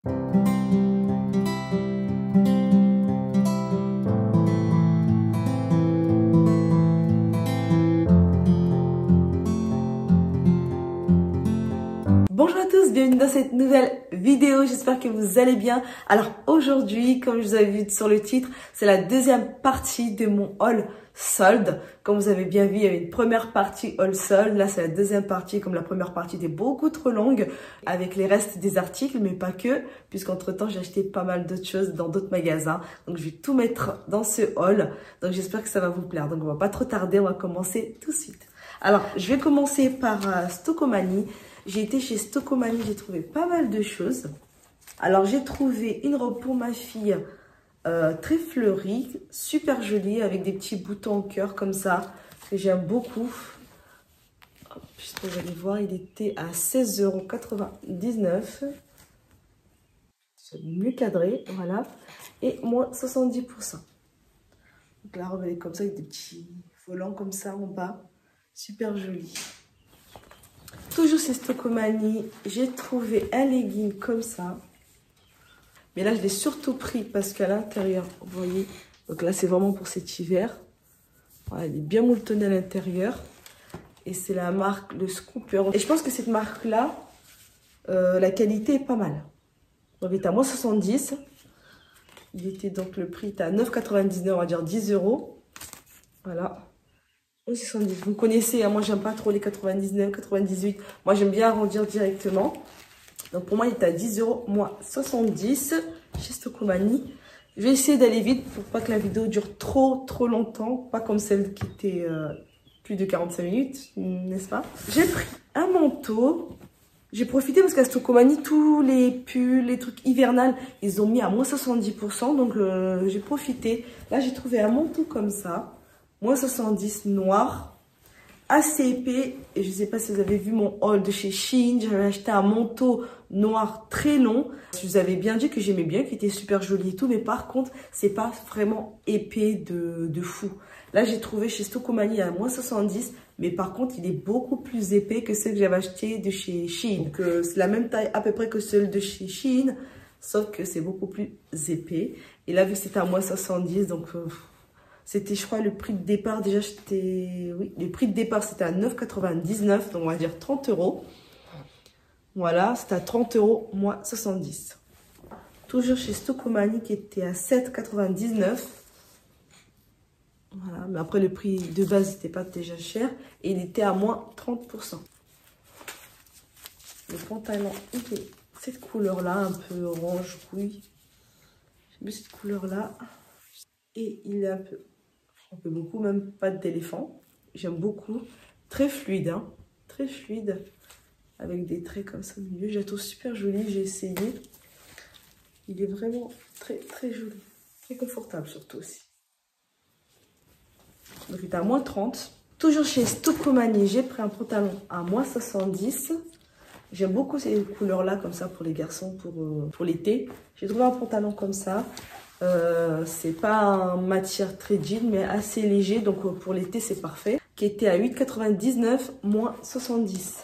Bonjour à tous, bienvenue dans cette nouvelle vidéo, j'espère que vous allez bien. Alors aujourd'hui, comme je vous avais vu sur le titre, c'est la deuxième partie de mon haul solde. Comme vous avez bien vu, il y avait une première partie haul solde, là c'est la deuxième partie, comme la première partie était beaucoup trop longue, avec les restes des articles, mais pas que, puisqu'entre temps j'ai acheté pas mal d'autres choses dans d'autres magasins. Donc je vais tout mettre dans ce haul, donc j'espère que ça va vous plaire. Donc on va pas trop tarder, on va commencer tout de suite. Alors je vais commencer par Stockomanie. J'ai été chez Stockomanie, j'ai trouvé pas mal de choses. Alors, j'ai trouvé une robe pour ma fille très fleurie, super jolie, avec des petits boutons en cœur comme ça, que j'aime beaucoup. Hop, j'espère que vous allez voir, il était à 16,99 €. C'est mieux cadré, voilà. Et moins 70%. Donc, la robe, elle est comme ça, avec des petits volants comme ça en bas. Super jolie. Toujours chez Stockomanie, j'ai trouvé un legging comme ça. Mais là, je l'ai surtout pris parce qu'à l'intérieur, vous voyez, donc là, c'est vraiment pour cet hiver. Voilà, il est bien moutonné à l'intérieur. Et c'est la marque, le Scooper. Et je pense que cette marque-là, la qualité est pas mal. Donc, il est à moins 70. Il était donc, le prix était à 9,99 €, on va dire 10 €. Voilà. 70. Vous connaissez, hein, moi j'aime pas trop les 99, 98. Moi j'aime bien arrondir directement. Donc pour moi il est à 10 €, moins 70 chez Stockomanie. Je vais essayer d'aller vite pour pas que la vidéo dure trop longtemps. Pas comme celle qui était plus de 45 minutes, n'est-ce pas? J'ai pris un manteau. J'ai profité parce qu'à Stockomanie, tous les pulls, les trucs hivernales, ils ont mis à moins 70%. Donc j'ai profité. Là j'ai trouvé un manteau comme ça. Moins 70 noir, assez épais. Et je ne sais pas si vous avez vu mon haul de chez Shein. J'avais acheté un manteau noir très long. Je vous avais bien dit que j'aimais bien, qu'il était super joli et tout. Mais par contre, c'est pas vraiment épais de fou. Là, j'ai trouvé chez Stockomanie à moins 70. Mais par contre, il est beaucoup plus épais que ceux que j'avais acheté de chez Shein. Donc, c'est la même taille à peu près que celle de chez Shein. Sauf que c'est beaucoup plus épais. Et là, vu que c'était à moins 70, donc... c'était, je crois, le prix de départ. Déjà, oui, le prix de départ, c'était à 9,99 €. Donc, on va dire 30 €. Voilà, c'était à 30 € moins 70. Toujours chez Stockomanie qui était à 7,99 €. Voilà, mais après, le prix de base n'était pas déjà cher. Et il était à moins 30%. Le pantalon, il est cette couleur-là, un peu orange, rouille. J'aime bien cette couleur-là. Et il est un peu beaucoup, même pas d'éléphant. J'aime beaucoup. Très fluide, hein. Très fluide. Avec des traits comme ça au milieu. Je la trouve super jolie. J'ai essayé. Il est vraiment très joli. Très confortable surtout aussi. Donc il est à moins 30. Toujours chez Stockomanie, j'ai pris un pantalon à moins 70. J'aime beaucoup ces couleurs-là comme ça pour les garçons, pour l'été. J'ai trouvé un pantalon comme ça. C'est pas en matière très jean mais assez léger, donc pour l'été c'est parfait, qui était à 8,99 € moins 70.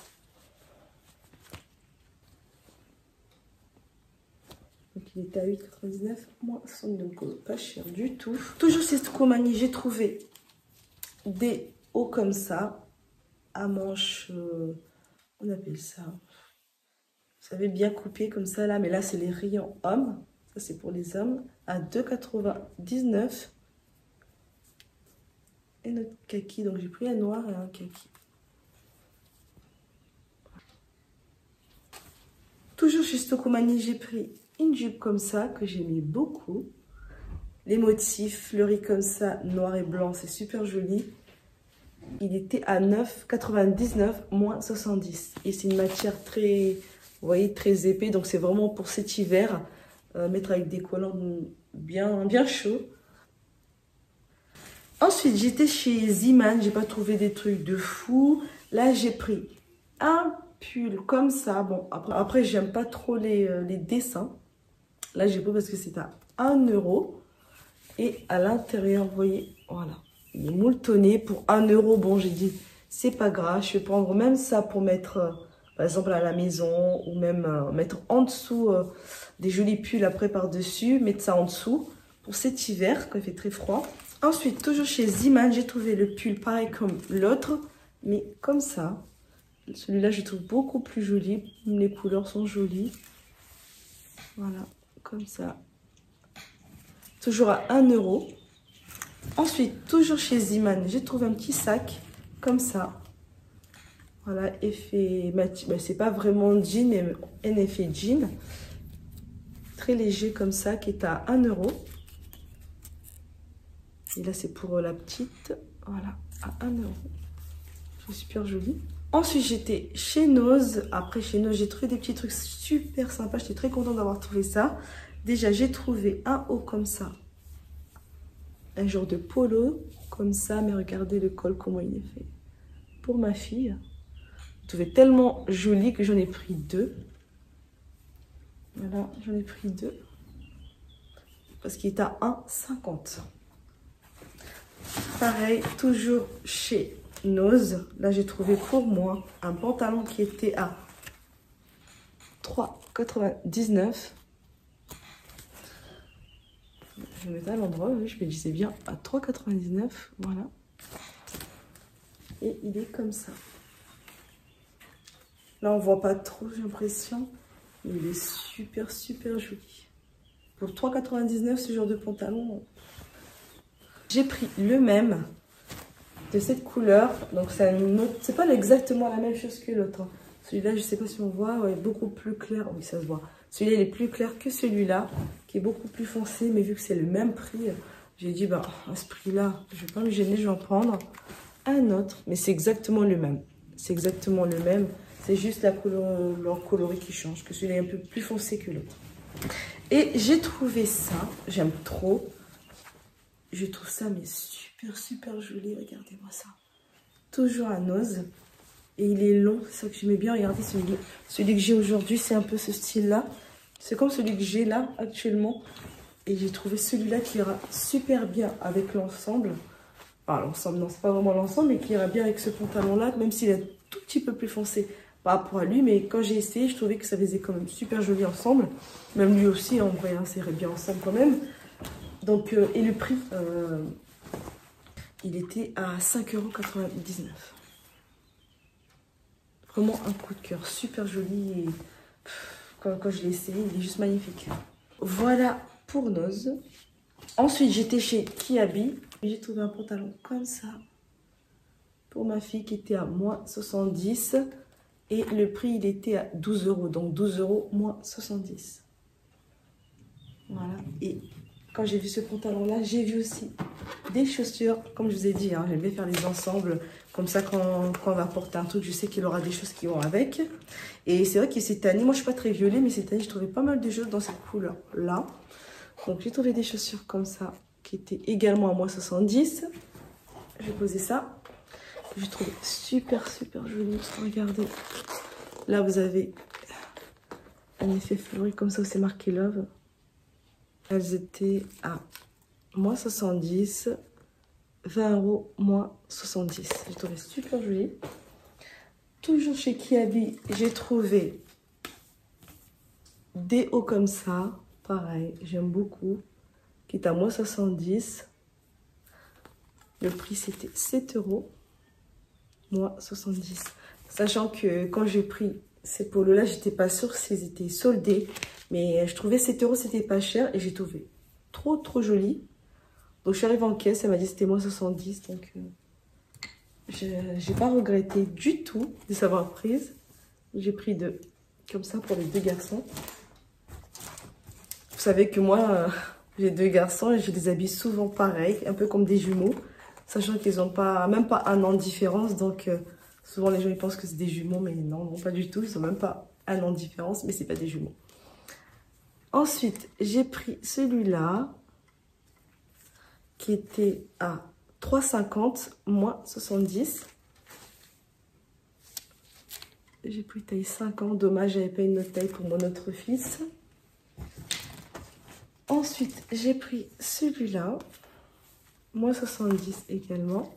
Donc il était à 8,99 € moins 70, donc pas cher du tout. Toujours chez Stockomanie, j'ai trouvé des hauts comme ça à manches, on appelle ça, vous savez, bien coupé comme ça là, mais là c'est les rayons hommes. Ça, c'est pour les hommes, à 2,99 €. Et notre kaki, donc j'ai pris un noir et un kaki. Toujours chez Stockomanie, j'ai pris une jupe comme ça, que j'aimais beaucoup. Les motifs fleuris comme ça, noir et blanc, c'est super joli. Il était à 9,99 € moins 70. Et c'est une matière très, vous voyez, très épais, donc c'est vraiment pour cet hiver. Mettre avec des collants bien chauds. Ensuite, j'étais chez Zeeman. J'ai pas trouvé des trucs de fou. Là, j'ai pris un pull comme ça. Bon, après j'aime pas trop les dessins. Là, j'ai pris parce que c'est à 1 €. Et à l'intérieur, vous voyez, voilà. Il est mouletonné pour 1 €. Bon, j'ai dit, c'est pas grave. Je vais prendre même ça pour mettre... par exemple à la maison, ou même mettre en dessous des jolis pulls après par-dessus, mettre ça en dessous pour cet hiver quand il fait très froid. Ensuite, toujours chez Ziman, j'ai trouvé le pull pareil comme l'autre, mais comme ça. Celui-là, je trouve beaucoup plus joli. Les couleurs sont jolies. Voilà, comme ça. Toujours à 1 €. Ensuite, toujours chez Ziman, j'ai trouvé un petit sac comme ça. Voilà, effet... Ben, c'est pas vraiment jean, mais un effet jean. Très léger comme ça, qui est à 1 €. Et là, c'est pour la petite. Voilà, à 1 €. C'est super joli. Ensuite, j'étais chez Nose. Après, chez Nose, j'ai trouvé des petits trucs super sympas. J'étais très contente d'avoir trouvé ça. Déjà, j'ai trouvé un haut comme ça. Un genre de polo, comme ça. Mais regardez le col, comment il est fait. Pour ma fille. Je trouvais tellement joli que j'en ai pris 2. Voilà, j'en ai pris 2. Parce qu'il est à 1,50 €. Pareil, toujours chez Nose. Là, j'ai trouvé pour moi un pantalon qui était à 3,99 €. Je vais mettre à l'endroit, oui, je me disais bien à 3,99 €. Voilà. Et il est comme ça. Là, on voit pas trop, j'ai l'impression. Mais il est super, super joli. Pour 3,99 € ce genre de pantalon. J'ai pris le même de cette couleur. Donc, c'est pas exactement la même chose que l'autre. Celui-là, je sais pas si on voit, ouais, beaucoup plus clair. Oui, ça se voit. Celui-là, il est plus clair que celui-là, qui est beaucoup plus foncé. Mais vu que c'est le même prix, j'ai dit, bah, à ce prix-là, je vais pas me gêner, je vais en prendre un autre. Mais c'est exactement le même. C'est exactement le même. C'est juste la couleur, leur coloris qui change, que celui-là est un peu plus foncé que l'autre. Et j'ai trouvé ça, j'aime trop. Je trouve ça mais super, super joli. Regardez-moi ça. Toujours à Nose. Et il est long, c'est ça que j'aimais bien. Regardez celui que j'ai aujourd'hui, c'est un peu ce style-là. C'est comme celui que j'ai là, actuellement. Et j'ai trouvé celui-là qui ira super bien avec l'ensemble. Enfin, l'ensemble, non, c'est pas vraiment l'ensemble, mais qui ira bien avec ce pantalon-là, même s'il est un tout petit peu plus foncé par rapport à lui. Mais quand j'ai essayé, je trouvais que ça faisait quand même super joli ensemble. Même lui aussi, en vrai, ça irait bien ensemble quand même. Donc, et le prix, il était à 5,99 €. Vraiment un coup de cœur, super joli. Et quand je l'ai essayé, il est juste magnifique. Voilà pour Nose. Ensuite, j'étais chez Kiabi. J'ai trouvé un pantalon comme ça pour ma fille qui était à moins 70. Et le prix, il était à 12 €. Donc 12 € moins 70. Voilà. Et quand j'ai vu ce pantalon-là, j'ai vu aussi des chaussures. Comme je vous ai dit, hein, j'aime bien faire les ensembles. Comme ça, quand on va porter un truc, je sais qu'il aura des choses qui vont avec. Et c'est vrai que cette année, moi je suis pas très violet, mais cette année, je trouvais pas mal de choses dans cette couleur-là. Donc j'ai trouvé des chaussures comme ça, qui étaient également à moins 70. J'ai posé ça. J'ai trouvé super, super joli. Regardez. Là, vous avez un effet fleuri comme ça où c'est marqué Love. Elles étaient à moins 70, 20 € moins 70. J'ai trouvé super joli. Toujours chez Kiabi, j'ai trouvé des hauts comme ça. Pareil, j'aime beaucoup. Qui est à moins 70. Le prix, c'était 7 € moins 70. Sachant que quand j'ai pris ces polos-là, j'étais pas sûre s'ils étaient soldés. Mais je trouvais 7 €, c'était pas cher. Et j'ai trouvé trop, trop joli. Donc, je suis arrivée en caisse. Elle m'a dit que c'était moins 70. Donc, j'ai pas regretté du tout de savoir prise. J'ai pris 2. Comme ça pour les 2 garçons. Vous savez que moi, j'ai 2 garçons et je les habille souvent pareil. Un peu comme des jumeaux. Sachant qu'ils n'ont pas, même pas 1 an de différence. Donc, souvent les gens ils pensent que c'est des jumeaux. Mais non, non, pas du tout. Ils n'ont même pas 1 an de différence. Mais c'est pas des jumeaux. Ensuite, j'ai pris celui-là qui était à 3,50 moins 70. J'ai pris taille 50. Dommage, j'avais pas une autre taille pour mon autre fils. Ensuite, j'ai pris celui-là, moins 70 également.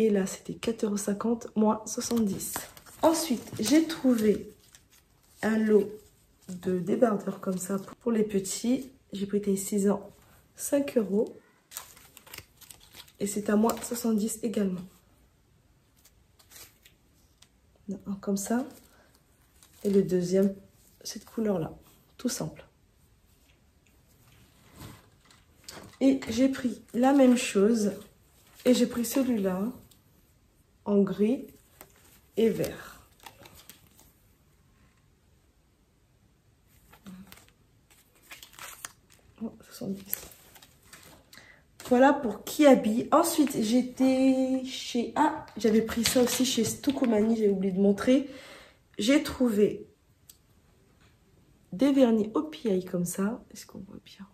Et là, c'était 4,50 €, moins 70. Ensuite, j'ai trouvé un lot de débardeurs comme ça pour les petits. J'ai pris taille 6 ans, 5 €. Et c'est à moins 70 également. Un comme ça. Et le deuxième, cette couleur-là. Tout simple. Et j'ai pris la même chose. Et j'ai pris celui-là en gris et vert. Oh, 70. Voilà pour Kiabi. Ensuite, j'étais chez... Ah, j'avais pris ça aussi chez Stokomani, j'ai oublié de montrer. J'ai trouvé des vernis au PI comme ça. Est-ce qu'on voit bien?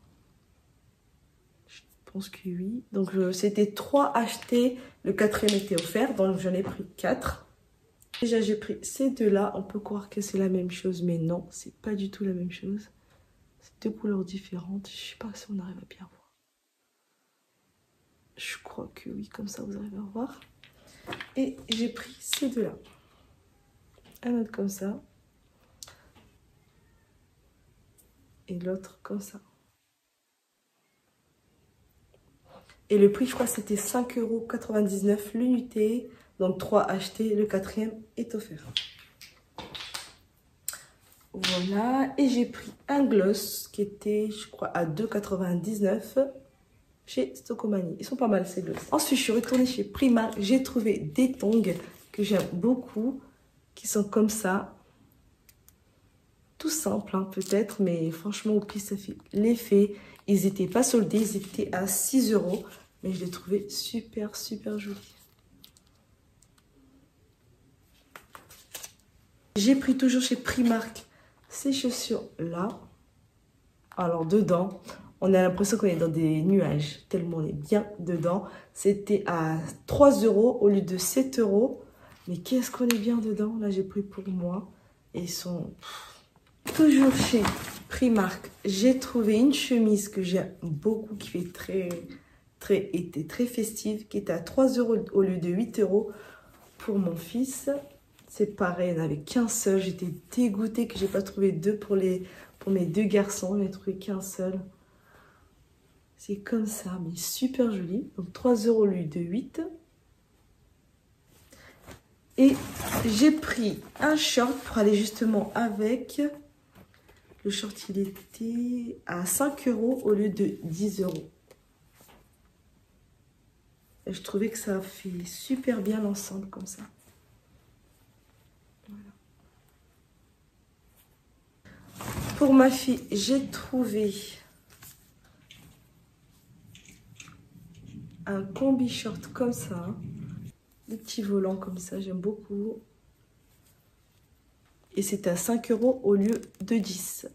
Je pense que oui. Donc, c'était 3 achetés. Le 4e était offert, donc j'en ai pris 4. Déjà, j'ai pris ces deux-là. On peut croire que c'est la même chose, mais non, c'est pas du tout la même chose. C'est 2 couleurs différentes. Je sais pas si on arrive à bien voir. Je crois que oui, comme ça vous arrivez à voir. Et j'ai pris ces deux-là. Un autre comme ça. Et l'autre comme ça. Et le prix, je crois, c'était 5,99 € l'unité. Donc 3 achetés, le 4e est offert. Voilà. Et j'ai pris un gloss qui était, je crois, à 2,99 € chez Stokomani. Ils sont pas mal ces gloss. Ensuite, je suis retournée chez Primark. J'ai trouvé des tongs que j'aime beaucoup, qui sont comme ça. Tout simple, hein, peut-être, mais franchement, au prix, ça fait l'effet. Ils n'étaient pas soldés, ils étaient à 6 €. Mais je les trouvais super, super jolis. J'ai pris toujours chez Primark ces chaussures-là. Alors, dedans, on a l'impression qu'on est dans des nuages, tellement on est bien dedans. C'était à 3 € au lieu de 7 €. Mais qu'est-ce qu'on est bien dedans? Là, j'ai pris pour moi. Et ils sont... Toujours chez Primark, j'ai trouvé une chemise que j'aime beaucoup, qui fait était très festive, qui était à 3 € au lieu de 8 € pour mon fils. C'est pareil, il n'y en avait qu'un seul. J'étais dégoûtée que j'ai pas trouvé deux pour mes 2 garçons. J'ai trouvé qu'un seul. C'est comme ça, mais super joli. Donc 3 € au lieu de 8. Et j'ai pris un short pour aller justement avec. Le short, il était à 5 € au lieu de 10 €. Et je trouvais que ça fait super bien l'ensemble comme ça. Voilà. Pour ma fille, j'ai trouvé un combi short comme ça. Des petits volants comme ça, j'aime beaucoup. Et c'est à 5 € au lieu de 10.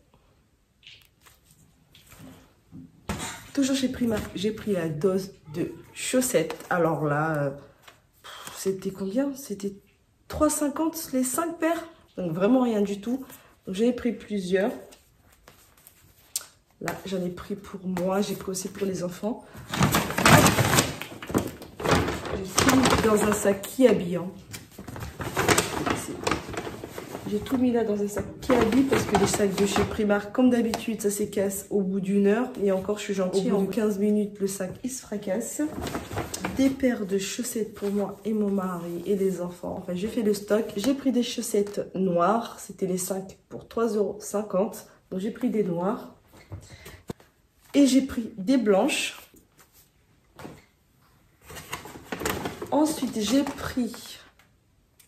Toujours chez Primark, j'ai pris la dose de chaussettes. Alors là, c'était combien? C'était 3,50 € les 5 paires. Donc vraiment rien du tout. Donc j'en ai pris plusieurs. Là, j'en ai pris pour moi. J'ai pris aussi pour les enfants. J'ai tout mis dans un sac Kiabi. J'ai tout mis là dans un sac Kiabi parce que les sacs de chez Primark, comme d'habitude, ça s'écasse au bout d'1 heure. Et encore, je suis gentille, en 15 minutes, le sac, il se fracasse. Des paires de chaussettes pour moi et mon mari et les enfants. Enfin, j'ai fait le stock. J'ai pris des chaussettes noires. C'était les 5 pour 3,50 €. Donc, j'ai pris des noires. Et j'ai pris des blanches. Ensuite, j'ai pris...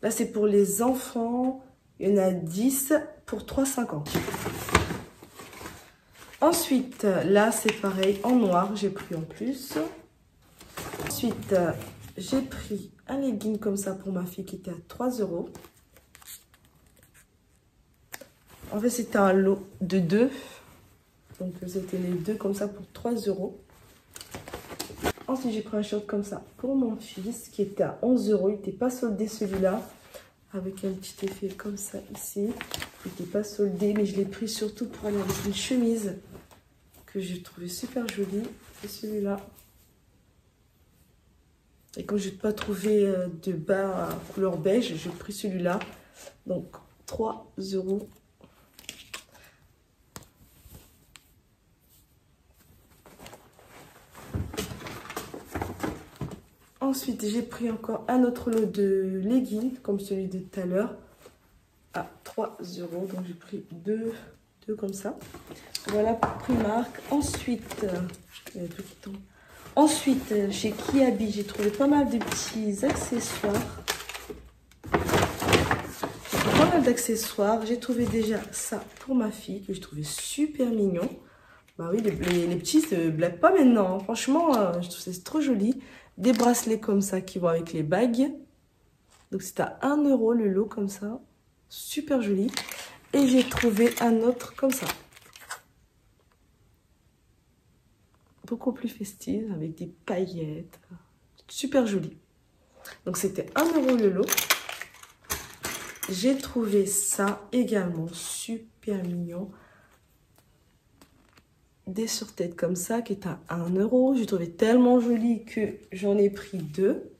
Là, c'est pour les enfants... Il y en a 10 pour 3,50 €. Ensuite, là, c'est pareil, en noir, j'ai pris en plus. Ensuite, j'ai pris un legging comme ça pour ma fille qui était à 3 €. En fait, c'était un lot de 2. Donc, c'était les 2 comme ça pour 3 €. Ensuite, j'ai pris un short comme ça pour mon fils qui était à 11 €. Il n'était pas soldé celui-là. Avec un petit effet comme ça ici. Il n'était pas soldé, mais je l'ai pris surtout pour aller avec une chemise que j'ai trouvé super jolie. Et celui-là. Et comme je n'ai pas trouvé de bas couleur beige, j'ai pris celui-là. Donc 3 €. Ensuite, j'ai pris encore un autre lot de leggings, comme celui de tout à l'heure, à 3 €. Donc j'ai pris deux comme ça. Voilà pour Primark. Ensuite, chez Kiabi, j'ai trouvé pas mal de petits accessoires. J'ai trouvé déjà ça pour ma fille, que j'ai trouvé super mignon. Bah oui, les petits se blaguent pas maintenant, hein. Franchement, je trouve c'est trop joli. Des bracelets comme ça qui vont avec les bagues. Donc c'est à 1 € le lot comme ça. Super joli. Et j'ai trouvé un autre comme ça. Beaucoup plus festive, avec des paillettes. Super joli. Donc c'était 1 € le lot. J'ai trouvé ça également super mignon. Des sur-têtes comme ça qui est à 1 €. J'ai trouvé tellement joli que j'en ai pris 2.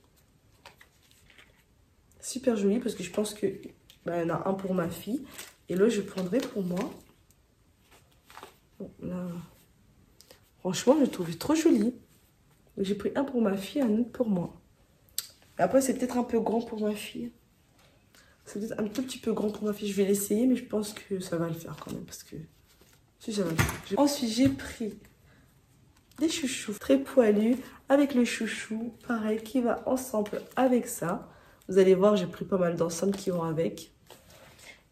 Super joli parce que je pense que il y en a un pour ma fille et l'autre je prendrai pour moi. Bon, là, franchement, je l'ai trouvé trop joli. J'ai pris un pour ma fille, un autre pour moi. Et après, c'est peut-être un peu grand pour ma fille. C'est peut-être un tout petit peu grand pour ma fille. Je vais l'essayer, mais je pense que ça va le faire quand même parce que si ça va le faire. Ensuite, j'ai pris des chouchous très poilus avec le chouchou, pareil, qui va ensemble avec ça. Vous allez voir, j'ai pris pas mal d'ensembles qui vont avec.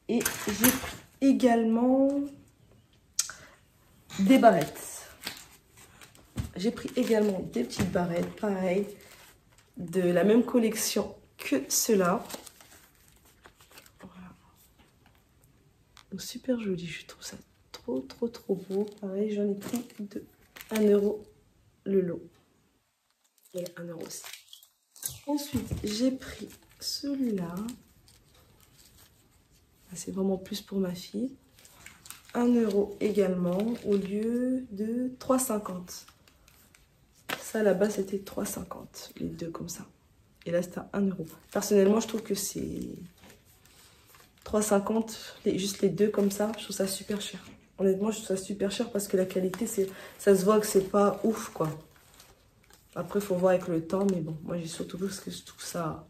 Et j'ai pris également des barrettes. J'ai pris également des petites barrettes, pareil, de la même collection que ceux-là. Voilà. Donc super joli, je trouve ça trop beau. Pareil, j'en ai pris de 1 € le lot. Et 1 € aussi. Ensuite, j'ai pris celui-là. C'est vraiment plus pour ma fille. 1 € également au lieu de 3,50 €. Ça là-bas c'était 3,50 €, les deux comme ça. Et là c'est à 1 €. Personnellement je trouve que c'est 3,50 €, juste les deux comme ça, je trouve ça super cher. Honnêtement je trouve ça super cher parce que la qualité, ça se voit que c'est pas ouf quoi. Après il faut voir avec le temps, mais bon, moi j'ai surtout parce que je trouve ça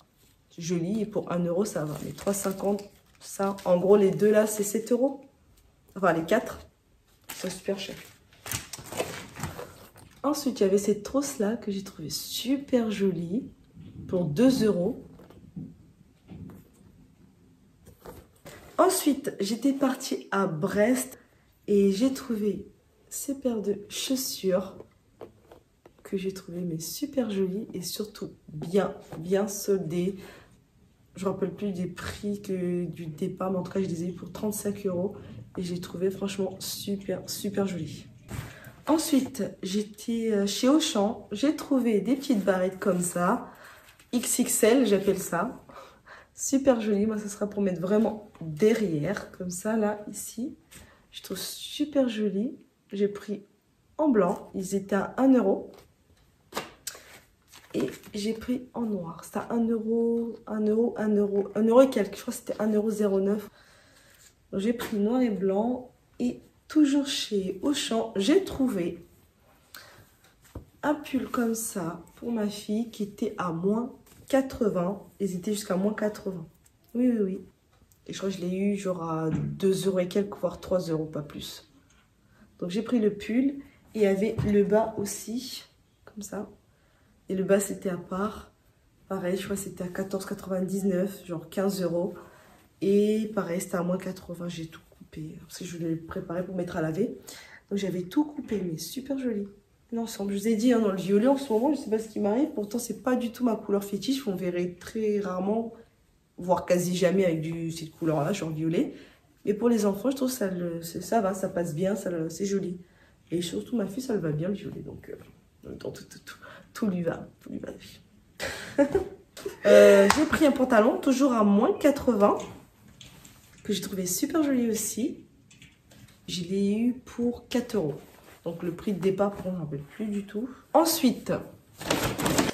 joli et pour 1 € ça va. Mais 3,50 €, ça, en gros les deux là c'est 7 €. Enfin, les 4, c'est super cher. Ensuite, il y avait cette trousse-là que j'ai trouvée super jolie pour 2 €. Ensuite, j'étais partie à Brest et j'ai trouvé ces paires de chaussures que j'ai trouvées mais super jolies et surtout bien soldées. Je ne me rappelle plus des prix que du départ, mais en tout cas, je les ai eu pour 35 €. Et j'ai trouvé franchement super joli. Ensuite, j'étais chez Auchan. J'ai trouvé des petites barrettes comme ça. XXL, j'appelle ça. Super joli. Moi, ça sera pour mettre vraiment derrière. Comme ça, là, ici. Je trouve super joli. J'ai pris en blanc. Ils étaient à 1 €. Et j'ai pris en noir. C'était à 1 €, 1 € et quelques. Je crois que c'était 1,09 €. Donc j'ai pris noir et blanc. Et toujours chez Auchan, j'ai trouvé un pull comme ça pour ma fille qui était à moins 80. Ils étaient jusqu'à moins 80. Oui. Et je crois que je l'ai eu genre à 2 € et quelques, voire 3 €, pas plus. Donc j'ai pris le pull. Et il y avait le bas aussi, comme ça. Et le bas, c'était à part. Pareil, je crois que c'était à 14,99 €, genre 15 €. Et pareil, c'était à moins 80. J'ai tout coupé parce que je l'ai préparé pour mettre à laver. Donc j'avais tout coupé, mais super joli. L'ensemble, je vous ai dit, hein, dans le violet en ce moment, je ne sais pas ce qui m'arrive. Pourtant, c'est pas du tout ma couleur fétiche. On verrait très rarement, voire quasi jamais avec cette couleur-là, genre violet. Mais pour les enfants, je trouve que ça va, ça passe bien, c'est joli. Et surtout, ma fille, ça le va bien le violet. Donc, tout lui va. J'ai pris un pantalon, toujours à moins 80, que j'ai trouvé super joli aussi. Je l'ai eu pour 4 €. Donc le prix de départ, je ne me rappelle plus du tout. Ensuite,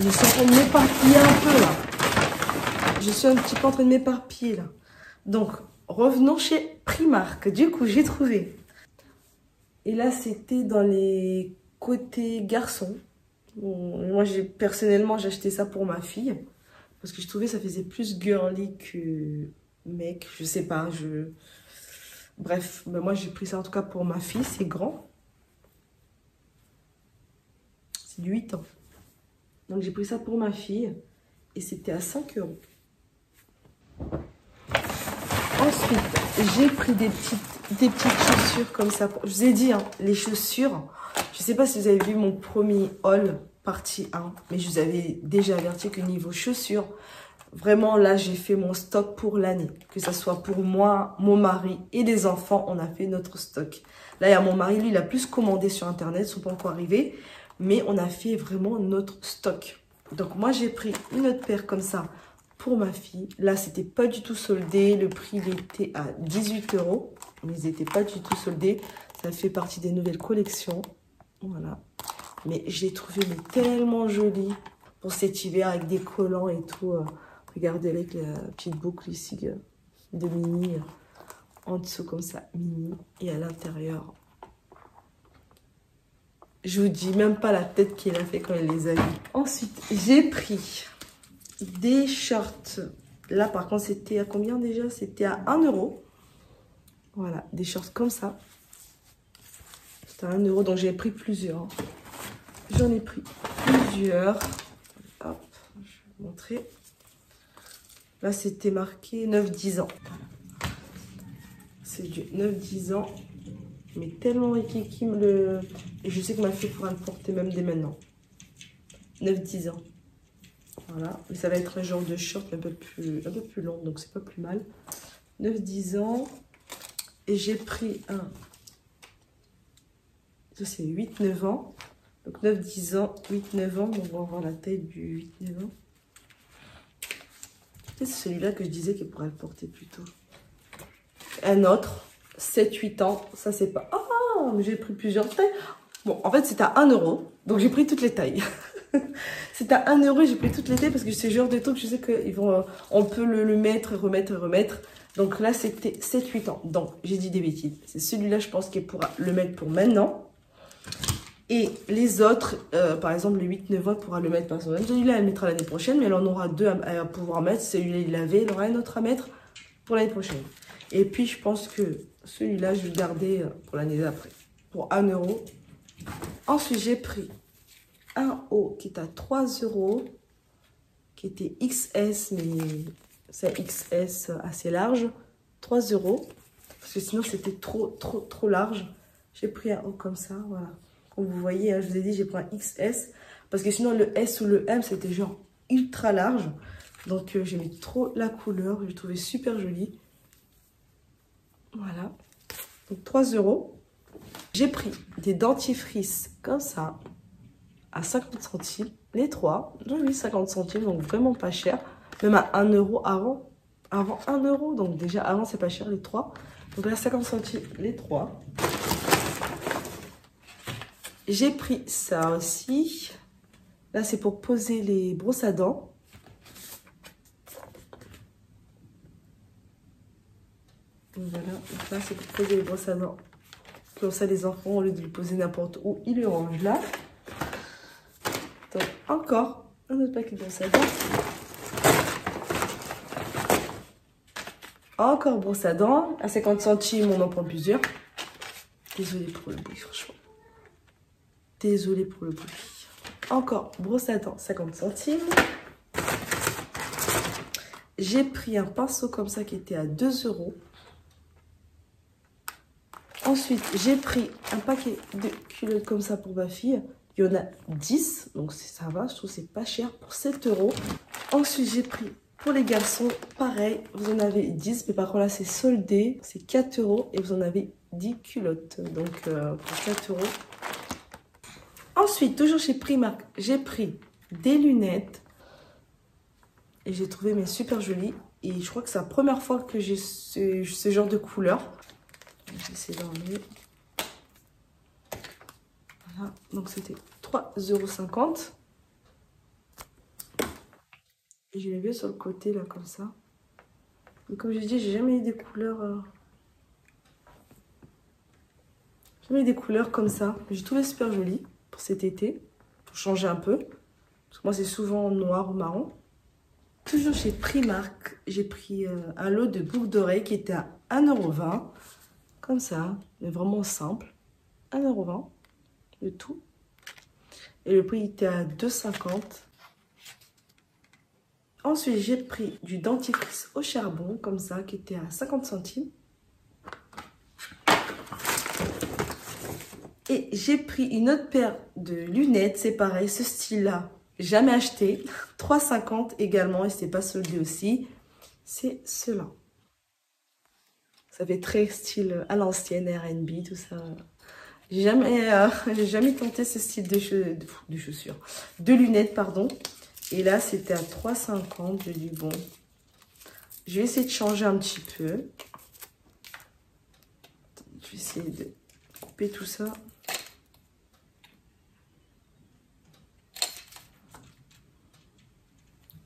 Je suis en train de m'éparpiller un peu là. Je suis un petit peu en train de m'éparpiller là. Donc, revenons chez Primark. Du coup, j'ai trouvé. Et là, c'était dans les côtés garçons. Bon, moi, personnellement, j'ai acheté ça pour ma fille. Parce que je trouvais que ça faisait plus girly que mec. Je sais pas. Bref, ben moi, j'ai pris ça en tout cas pour ma fille. C'est grand. C'est de 8 ans. Donc, j'ai pris ça pour ma fille. Et c'était à 5 €. Ensuite, j'ai pris des petites chaussures comme ça. Je vous ai dit, hein, les chaussures, je ne sais pas si vous avez vu mon premier haul, partie 1, mais je vous avais déjà averti que niveau chaussures, vraiment là, j'ai fait mon stock pour l'année. Que ce soit pour moi, mon mari et les enfants, on a fait notre stock. Là, il y a mon mari, lui, il a plus commandé sur Internet, ils ne sont pas encore arrivés, mais on a fait vraiment notre stock. Donc, moi, j'ai pris une autre paire comme ça pour ma fille. Là, c'était pas du tout soldé. Le prix, il était à 18 €. Mais ils n'étaient pas du tout soldés. Ça fait partie des nouvelles collections. Voilà. Mais j'ai trouvé tellement joli pour cet hiver avec des collants et tout. Regardez avec la petite boucle ici de Mini. En dessous comme ça, Mini. Et à l'intérieur, je vous dis même pas la tête qu'il a fait quand il les a vus. Ensuite, j'ai pris des shorts. Là, par contre, c'était à combien déjà? C'était à 1 €. Voilà, des shorts comme ça. C'était à 1 €, donc j'ai pris plusieurs. J'en ai pris plusieurs. Hop, je vais vous montrer. Là, c'était marqué 9-10 ans. C'est du 9-10 ans. Mais tellement rikiki le... Et je sais que ma fille pourra le porter même dès maintenant. 9-10 ans. Voilà. Mais ça va être un genre de short un peu plus long. Donc, c'est pas plus mal. 9-10 ans. Et j'ai pris un... Ça, c'est 8-9 ans. Donc, 9-10 ans. 8-9 ans. On va voir la taille du 8-9 ans. C'est celui-là que je disais qu'il pourrait le porter plus tôt. Un autre. 7-8 ans. Ça, c'est pas... Ah, mais j'ai pris plusieurs tailles. Bon, en fait, c'est à 1 €. Donc, j'ai pris toutes les tailles. C'est à 1 € et j'ai pris toutes les tailles parce que c'est ce genre de truc, je sais qu'on peut le mettre, remettre. Donc là, c'était 7-8 ans. Donc, j'ai dit des bêtises. C'est celui-là, je pense, qu'il pourra le mettre pour maintenant. Et les autres, par exemple, le 8-9 ans, pourra le mettre par semaine. Celui-là, elle mettra l'année prochaine, mais elle en aura deux à pouvoir mettre. Celui-là, il l'avait, il aura un autre à mettre pour l'année prochaine. Et puis, je pense que celui-là, je vais le garder pour l'année d'après, pour 1 €. Ensuite, j'ai pris un haut qui est à 3 €, qui était XS, mais c'est XS assez large. 3 €, parce que sinon, c'était trop large. J'ai pris un haut comme ça, voilà. Comme vous voyez, hein, je vous ai dit, j'ai pris un XS, parce que sinon, le S ou le M, c'était genre ultra large. Donc, j'aimais trop la couleur, je trouvais super jolie. Voilà. Donc, 3 €. J'ai pris des dentifrices comme ça, à 50 centimes, les trois. J'ai mis 50 centimes, donc vraiment pas cher. Même à 1 € avant 1 €. Donc déjà, avant, c'est pas cher, les trois. Donc là, 50 centimes, les trois. J'ai pris ça aussi. Là, c'est pour poser les brosses à dents. Donc voilà, donc là, c'est pour poser les brosses à dents. Comme ça, les enfants, au lieu de les poser n'importe où, ils le rangent là. Donc, encore un autre paquet de brosses à dents. Encore brosse à dents. À 50 centimes, on en prend plusieurs. Désolée pour le bruit, franchement. Désolée pour le bruit. Encore brosse à dents, 50 centimes. J'ai pris un pinceau comme ça qui était à 2 €. Ensuite, j'ai pris un paquet de culottes comme ça pour ma fille. Il y en a 10, donc ça va, je trouve que c'est pas cher pour 7 €. Ensuite, j'ai pris pour les garçons, pareil, vous en avez 10, mais par contre là c'est soldé, c'est 4 € et vous en avez 10 culottes, donc pour 4 €. Ensuite, toujours chez Primark, j'ai pris des lunettes et j'ai trouvé mes super jolies. Et je crois que c'est la première fois que j'ai ce genre de couleur. Je vais essayer d'enlever. Voilà, donc c'était 3,50 €. Et je les mets sur le côté là comme ça. Mais comme je dis, j'ai jamais eu des couleurs... Jamais eu des couleurs comme ça. J'ai trouvé super joli pour cet été. Pour changer un peu. Parce que moi c'est souvent noir ou marron. Toujours chez Primark, j'ai pris un lot de boucles d'oreilles qui était à 1,20 €. Comme ça, mais vraiment simple. 1,20 € le tout. Et le prix était à 2,50 €. Ensuite, j'ai pris du dentifrice au charbon, comme ça, qui était à 50 centimes. Et j'ai pris une autre paire de lunettes, c'est pareil, ce style-là. Jamais acheté, 3,50 € également, et c'était pas soldé aussi. C'est cela. Ça fait très style à l'ancienne, R&B, tout ça. J'ai jamais tenté ce style de chaussures. De lunettes, pardon. Et là, c'était à 3,50 €. Je dis bon. Je vais essayer de changer un petit peu. Je vais essayer de couper tout ça.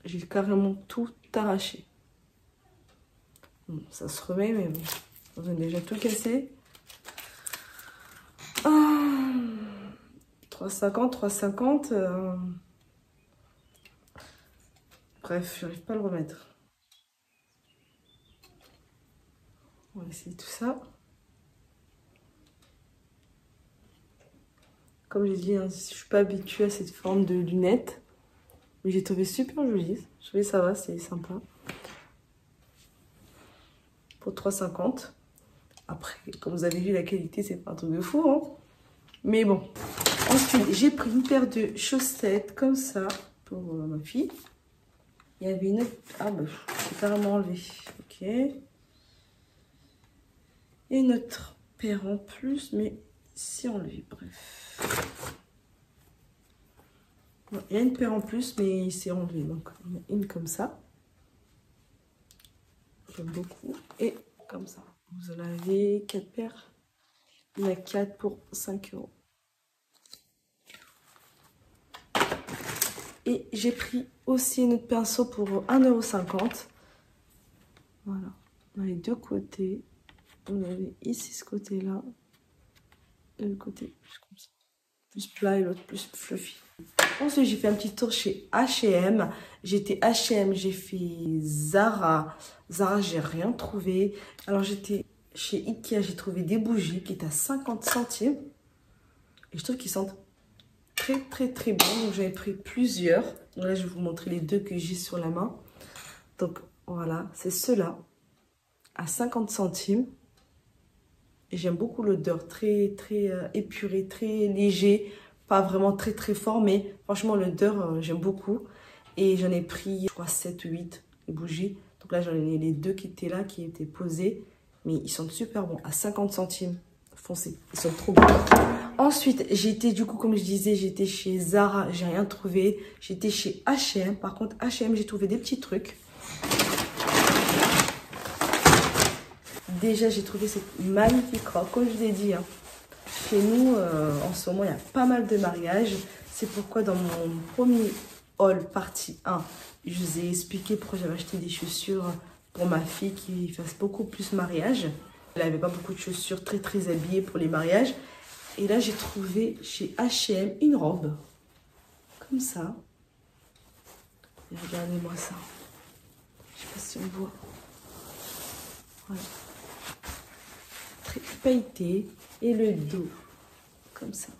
J'ai carrément tout arraché. Bon, ça se remet, mais bon. On a déjà tout cassé. 3,50 €, 3,50 €. Bref, je n'arrive pas à le remettre. On va essayer tout ça. Comme j'ai dit, hein, je ne suis pas habituée à cette forme de lunettes. Mais j'ai trouvé super joli. Je trouvais ça va, c'est sympa. Pour 3,50 €. Après, comme vous avez vu, la qualité, c'est pas un truc de fou. Hein. Mais bon. Ensuite, j'ai pris une paire de chaussettes comme ça pour ma fille. Il y avait une autre... Ah bah, j'ai carrément enlevé. Ok. Et une autre paire en plus, mais c'est enlevé. Bref. Bon, il y a une paire en plus, mais c'est enlevé. Donc, il y en a une comme ça. J'aime beaucoup. Et comme ça. Vous en avez 4 paires. Il y en a 4 pour 5 €. Et j'ai pris aussi une autre pinceau pour 1,50 €. Voilà. Dans les deux côtés. Vous avez ici ce côté-là. Et le côté plus comme ça. Plus plat et l'autre plus fluffy. Ensuite, j'ai fait un petit tour chez H&M. J'étais H&M, j'ai fait Zara. Zara, j'ai rien trouvé. Alors, j'étais chez Ikea, j'ai trouvé des bougies qui étaient à 50 centimes. Et je trouve qu'ils sentent très, très, très bon. Donc, j'avais pris plusieurs. Donc là, je vais vous montrer les deux que j'ai sur la main. Donc, voilà, c'est ceux-là. À 50 centimes. Et j'aime beaucoup l'odeur, très, très épurée, très léger. Pas vraiment très, très fort, mais franchement, l'odeur, j'aime beaucoup. Et j'en ai pris, je crois, 7 ou 8 bougies. Donc là, j'en ai les deux qui étaient là, qui étaient posés. Mais ils sont super bons, à 50 centimes. Foncez, ils sont trop bons. Ensuite, j'étais, du coup, comme je disais, j'étais chez Zara, j'ai rien trouvé. J'étais chez H&M. Par contre, H&M, j'ai trouvé des petits trucs. Déjà, j'ai trouvé cette magnifique robe. Comme je vous ai dit, hein, chez nous, en ce moment, il y a pas mal de mariages. C'est pourquoi dans mon premier haul partie 1, je vous ai expliqué pourquoi j'avais acheté des chaussures pour ma fille qui fasse beaucoup plus mariage. Elle n'avait pas beaucoup de chaussures très très habillées pour les mariages. Et là, j'ai trouvé chez H&M une robe. Comme ça. Et regardez-moi ça. Je ne sais pas si on voit. Voilà. Très pailleté. Et le dos. Comme ça.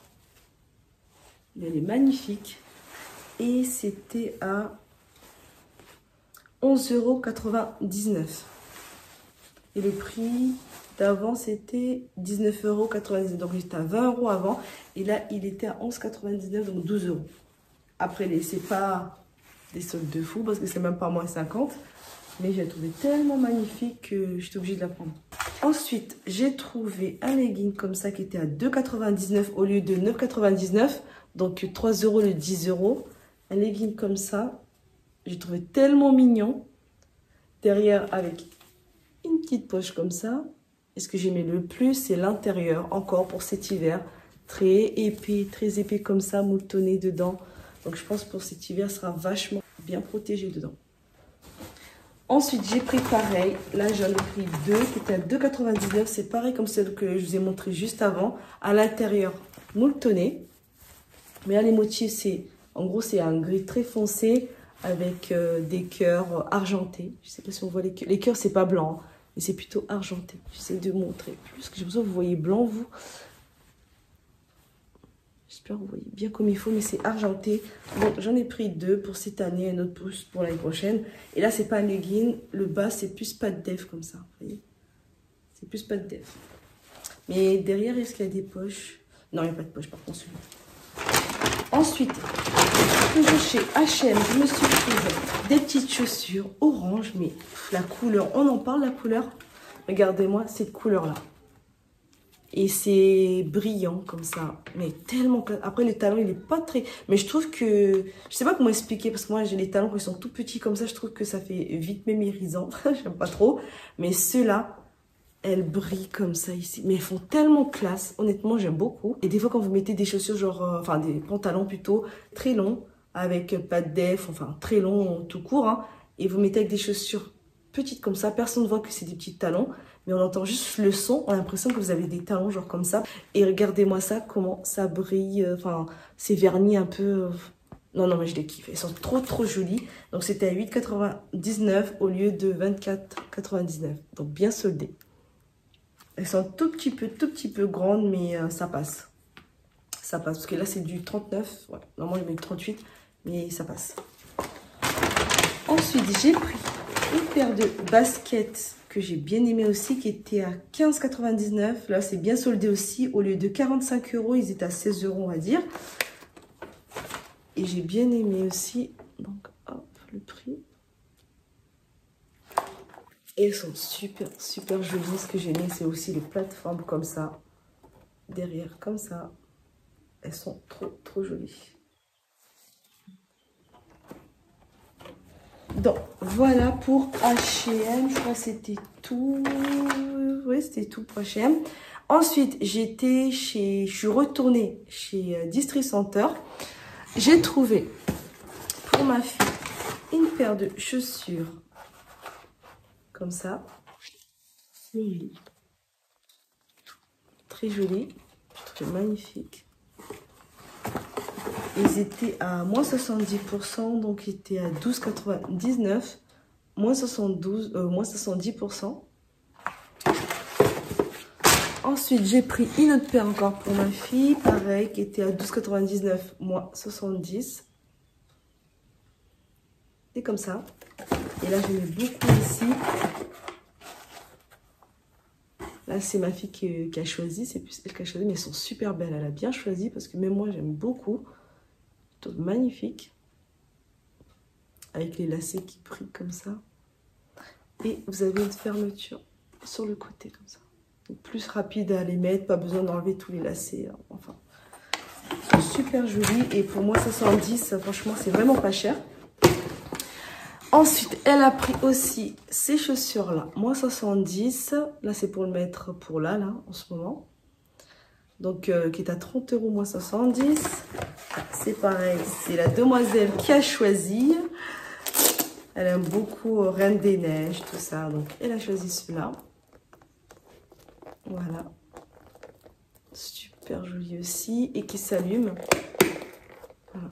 Elle est magnifique. Et c'était à 11,99 €. Et le prix d'avant, c'était 19,99 €. Donc, j'étais à 20 € avant. Et là, il était à 11,99 €, donc 12 €. Après, c'est pas des soldes de fou parce que c'est même pas moins 50. Mais j'ai trouvé tellement magnifique que j'étais obligée de la prendre. Ensuite, j'ai trouvé un legging comme ça qui était à 2,99 € au lieu de 9,99 €. Donc, 3 € le 10 €. Un legging comme ça. J'ai trouvé tellement mignon. Derrière, avec une petite poche comme ça. Et ce que j'aimais le plus, c'est l'intérieur, encore pour cet hiver. Très épais comme ça, moutonné dedans. Donc je pense pour cet hiver, ça sera vachement bien protégé dedans. Ensuite, j'ai pris pareil. Là, j'en ai pris deux qui étaient à 2,99. C'est pareil comme celle que je vous ai montré juste avant. À l'intérieur, moultonné. Mais là, les motifs, c'est... En gros, c'est un gris très foncé avec des cœurs argentés. Je ne sais pas si on voit les cœurs. Les cœurs, c'est pas blanc, hein, mais c'est plutôt argenté. J'essaie de montrer plus, parce que j'ai besoin que vous voyez blanc, vous. J'espère que vous voyez bien comme il faut, mais c'est argenté. Bon, j'en ai pris deux pour cette année, un autre pour l'année prochaine. Et là, c'est pas un legging. Le bas, c'est plus pas de def comme ça. Vous voyez, c'est plus pas de def. Mais derrière, est-ce qu'il y a des poches? Non, il n'y a pas de poche, par contre, celui-là. Ensuite, toujours chez H&M, je me suis prise des petites chaussures orange, mais la couleur, on en parle, la couleur. Regardez-moi cette couleur-là. Et c'est brillant comme ça, mais tellement classe. Après, le talon, il est pas très... Mais je trouve que... Je sais pas comment expliquer, parce que moi, j'ai les talons qui sont tout petits comme ça. Je trouve que ça fait vite mémérisant. J'aime pas trop. Mais ceux-là, elles brillent comme ça ici. Mais elles font tellement classe. Honnêtement, j'aime beaucoup. Et des fois, quand vous mettez des chaussures, genre... enfin, des pantalons plutôt très longs, avec pas de def, enfin, très longs tout court, hein, et vous mettez avec des chaussures petites comme ça, personne ne voit que c'est des petits talons. Mais on entend juste le son, on a l'impression que vous avez des talons genre comme ça. Et regardez-moi ça, comment ça brille. Enfin, c'est verni un peu... Non, non, mais je les kiffe. Elles sont trop, trop jolies. Donc, c'était à 8,99 au lieu de 24,99. Donc, bien soldées. Elles sont tout petit peu grandes, mais ça passe. Ça passe. Parce que là, c'est du 39. Ouais, normalement, je mets du 38, mais ça passe. Ensuite, j'ai pris une paire de baskets que j'ai bien aimé aussi, qui était à 15,99. Là, c'est bien soldé aussi. Au lieu de 45 €, ils étaient à 16 €, on va dire. Et j'ai bien aimé aussi. Donc, hop, le prix. Et elles sont super, super jolies. Ce que j'ai aimé, c'est aussi les plateformes comme ça. Derrière, comme ça. Elles sont trop, trop jolies. Donc, voilà pour H&M. Je crois que c'était tout. Oui, c'était tout pour H&M. Ensuite, je suis retournée chez District Center. J'ai trouvé pour ma fille une paire de chaussures comme ça. Jolie. Très jolie. Je trouve magnifique. Ils étaient à moins 70%, donc ils étaient à 12,99, moins 70%. Ensuite, j'ai pris une autre paire encore pour ma fille, pareil, qui était à 12,99, moins 70. C'est comme ça. Et là, j'aimais beaucoup ici. Là, c'est ma fille qui a choisi, c'est plus elle qui a choisi, mais elles sont super belles. Elle a bien choisi parce que même moi, j'aime beaucoup. Magnifique, avec les lacets qui brillent comme ça, et vous avez une fermeture sur le côté comme ça, donc plus rapide à les mettre, pas besoin d'enlever tous les lacets, enfin c'est super joli. Et pour moi 70, franchement c'est vraiment pas cher. Ensuite elle a pris aussi ces chaussures là, moins 70, là c'est pour le mettre pour là en ce moment. Donc, qui est à 30 € moins 70. C'est pareil, c'est la demoiselle qui a choisi. Elle aime beaucoup Reine des Neiges, tout ça. Donc, elle a choisi celui-là. Voilà. Super joli aussi. Et qui s'allume. Voilà.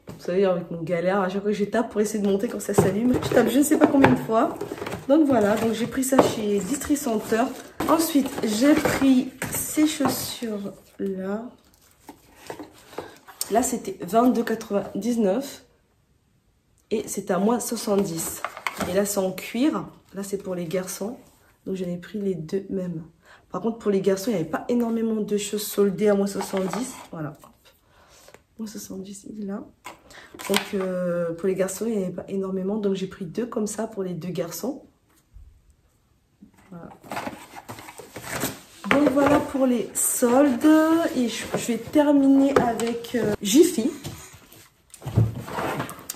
Vous savez, avec mon galère, à chaque fois que je tape pour essayer de monter quand ça s'allume, je tape je ne sais pas combien de fois. Donc, voilà. Donc, j'ai pris ça chez District Center. Ensuite, j'ai pris ces chaussures-là. Là, c'était 22,99 et c'était à moins 70. Et là, c'est en cuir. Là, c'est pour les garçons. Donc, j'en ai pris les deux mêmes. Par contre, pour les garçons, il n'y avait pas énormément de choses soldées à moins 70. Voilà. Moins 70, il est là. Donc, pour les garçons, il n'y avait pas énormément. Donc, j'ai pris deux comme ça pour les deux garçons. Voilà. Donc voilà pour les soldes, et je vais terminer avec Jiffy.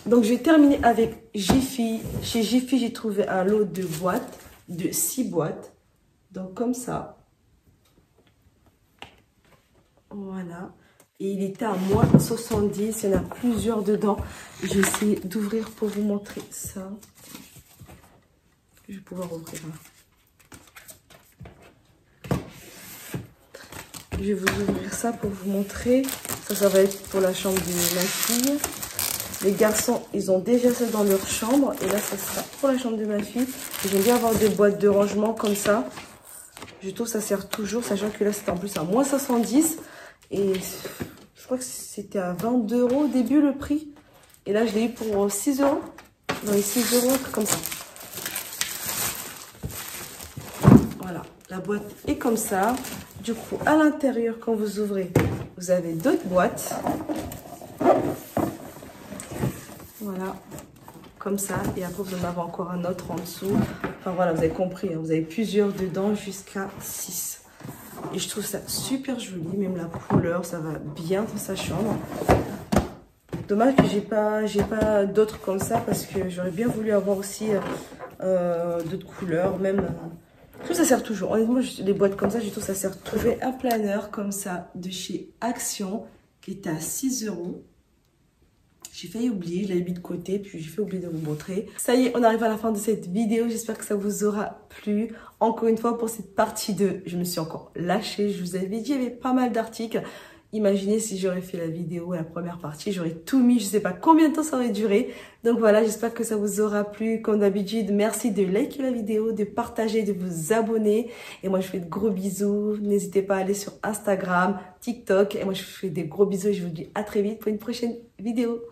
Donc je vais terminer avec Jiffy. Chez Jiffy, j'ai trouvé un lot de boîtes, de 6 boîtes. Donc comme ça. Voilà. Et il était à moins 70. Il y en a plusieurs dedans. Je vais essayer d'ouvrir pour vous montrer ça. Je vais pouvoir ouvrir là. Je vais vous ouvrir ça pour vous montrer. Ça va être pour la chambre de ma fille. Les garçons, ils ont déjà ça dans leur chambre. Et là, ça sera pour la chambre de ma fille. J'aime bien avoir des boîtes de rangement comme ça. Je trouve que ça sert toujours, sachant que là, c'était en plus à moins 70. Et je crois que c'était à 22 € au début le prix. Et là, je l'ai eu pour 6 €. Dans les 6 €, un truc comme ça. Voilà, la boîte est comme ça. Du coup, à l'intérieur, quand vous ouvrez, vous avez d'autres boîtes. Voilà, comme ça. Et après, vous en avez encore un autre en dessous. Enfin voilà, vous avez compris, hein, vous avez plusieurs dedans jusqu'à 6. Et je trouve ça super joli, même la couleur, ça va bien dans sa chambre. Dommage que j'ai pas d'autres comme ça parce que j'aurais bien voulu avoir aussi d'autres couleurs, même. Je trouve que ça sert toujours. Honnêtement, les boîtes comme ça, je trouve que ça sert toujours. J'ai un planeur comme ça de chez Action qui est à 6 €. J'ai failli oublier, je l'avais mis de côté, puis j'ai fait oublier de vous montrer. Ça y est, on arrive à la fin de cette vidéo. J'espère que ça vous aura plu. Encore une fois, pour cette partie 2, je me suis encore lâchée. Je vous avais dit, il y avait pas mal d'articles. Imaginez si j'aurais fait la vidéo, la première partie, j'aurais tout mis, je sais pas combien de temps ça aurait duré. Donc voilà, j'espère que ça vous aura plu. Comme d'habitude, merci de liker la vidéo, de partager, de vous abonner. Et moi, je vous fais de gros bisous. N'hésitez pas à aller sur Instagram, TikTok. Et moi, je vous fais des gros bisous et je vous dis à très vite pour une prochaine vidéo.